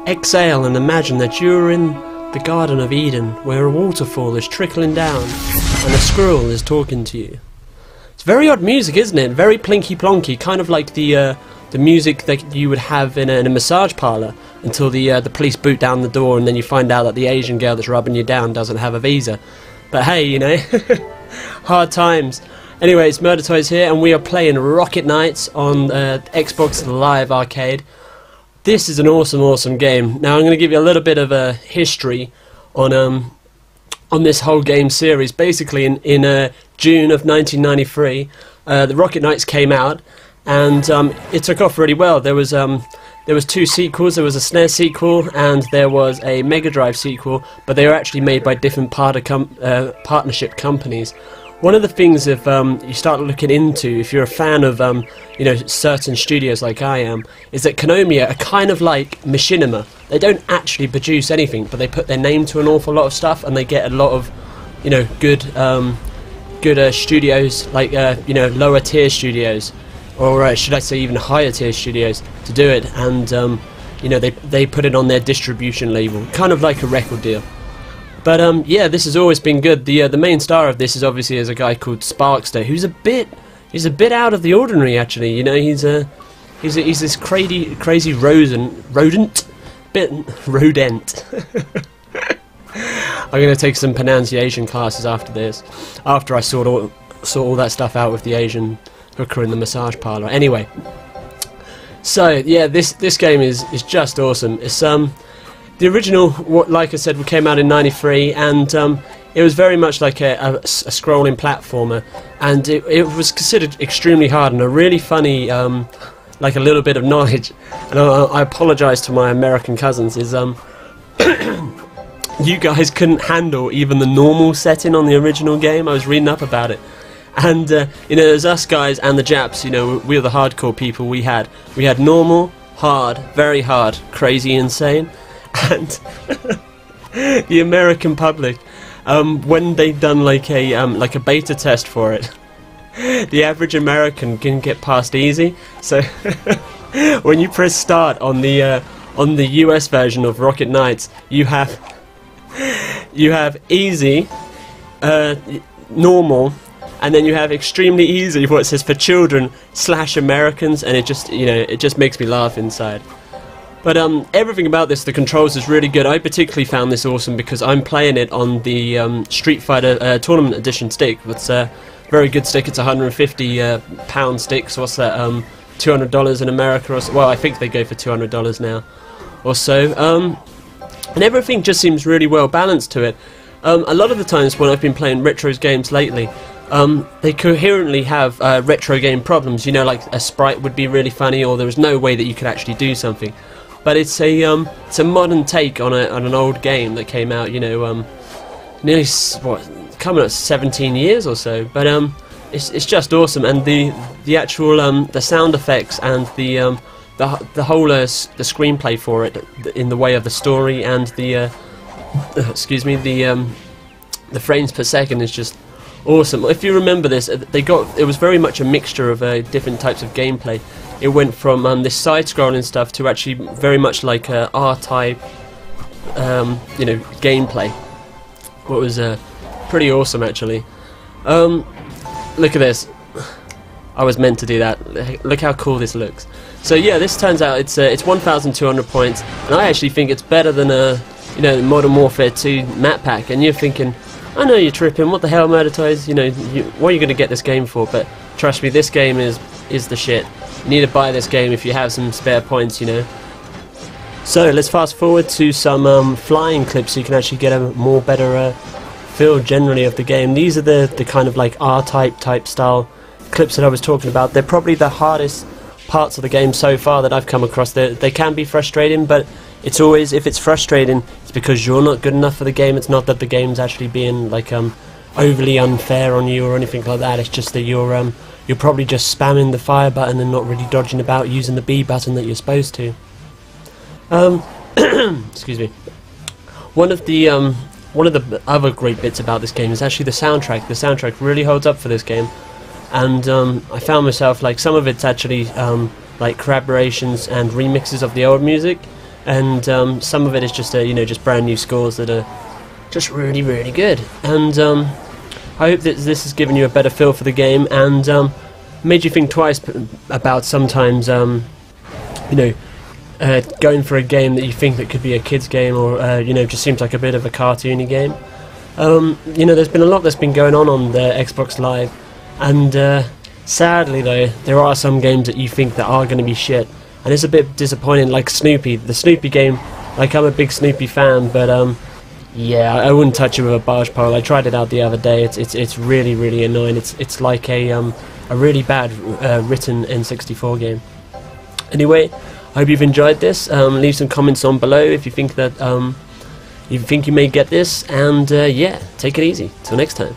Exhale and imagine that you're in the Garden of Eden, where a waterfall is trickling down and a squirrel is talking to you. It's very odd music, isn't it? Very plinky plonky, kind of like the music that you would have in a massage parlour until the police boot down the door and then you find out that the Asian girl that's rubbing you down doesn't have a visa. But hey, you know, hard times. Anyway, it's Murder Toys here, and we are playing Rocket Knights on Xbox Live Arcade. This is an awesome game. Now I'm going to give you a little bit of a history on this whole game series. Basically, in June of 1993, the Rocket Knights came out, and it took off really well. There was two sequels. There was a SNES sequel and there was a Mega Drive sequel, but they were actually made by different partnership companies. One of the things, if you start looking into, if you're a fan of you know, certain studios like I am, is that Konami are kind of like Machinima. They don't actually produce anything, but they put their name to an awful lot of stuff, and they get a lot of, you know, good studios, like you know, lower tier studios, or should I say even higher tier studios, to do it, and you know, they put it on their distribution label, kind of like a record deal. But yeah, this has always been good. The main star of this is obviously a guy called Sparkster, who's a bit out of the ordinary, actually. You know, he's this crazy rodent. I'm gonna take some pronunciation classes after this, after I sort all that stuff out with the Asian hooker in the massage parlor. Anyway, so yeah, this game is just awesome. It's the original, like I said, came out in '93, and it was very much like a scrolling platformer, and it was considered extremely hard and a really funny, like a little bit of knowledge. And I apologise to my American cousins. Is you guys couldn't handle even the normal setting on the original game. I was reading up about it, and you know, there's us guys and the Japs. You know, we were the hardcore people. We had normal, hard, very hard, crazy, insane. And the American public, when they'd done like a beta test for it, the average American can get past easy. So when you press start on the US version of Rocket Knights, you have easy, normal, and then you have extremely easy, what it says for children / Americans, and it just, you know, it just makes me laugh inside. But everything about this, the controls is really good. I particularly found this awesome because I'm playing it on the Street Fighter Tournament Edition stick. It's a very good stick. It's a £150 stick, so what's that, $200 in America or so? Well, I think they go for $200 now or so. And everything just seems really well balanced to it. A lot of the times when I've been playing retro games lately, they coherently have retro game problems. You know, like a sprite would be really funny, or there was no way that you could actually do something. But it's a modern take on an old game that came out, you know, nearly coming up 17 years or so. But it's just awesome, and the actual the sound effects and the whole the screenplay for it, in the way of the story and the excuse me, the frames per second is just awesome. If you remember this, it was very much a mixture of different types of gameplay. It went from this side-scrolling stuff to actually very much like R-type, you know, gameplay. What was pretty awesome, actually. Look at this. I was meant to do that. Look how cool this looks. So yeah, this turns out it's 1,200 points, and I actually think it's better than you know, Modern Warfare 2 map pack. And you're thinking, I know you're tripping. What the hell, Murder Toys? You know, what are you going to get this game for? But trust me, this game is the shit. You need to buy this game if you have some spare points, you know. So let's fast forward to some flying clips so you can actually get a better feel generally of the game. These are the kind of like R-type style clips that I was talking about. They're probably the hardest parts of the game so far that I've come across. They can be frustrating, but it's always, if it's frustrating, it's because you're not good enough for the game. It's not that the game's actually being like overly unfair on you or anything like that. It's just that you're probably just spamming the fire button and not really dodging about using the B button that you're supposed to. Excuse me. One of the other great bits about this game is actually the soundtrack. The soundtrack really holds up for this game, and I found myself, like, some of it's actually like collaborations and remixes of the old music, and some of it is just just brand new scores that are just really, really good. And I hope that this has given you a better feel for the game and made you think twice about sometimes going for a game that you think that could be a kid's game, or just seems like a bit of a cartoony game. There's been a lot that's been going on the Xbox Live, and sadly though, there are some games that you think that are going to be shit, and it's a bit disappointing, like Snoopy. The Snoopy game, like, I'm a big Snoopy fan, but yeah, I wouldn't touch it with a barge pole. I tried it out the other day. It's really, really annoying. It's like a really bad written N64 game. Anyway, I hope you've enjoyed this. Leave some comments on below if you think that you may get this, and yeah, take it easy. Till next time.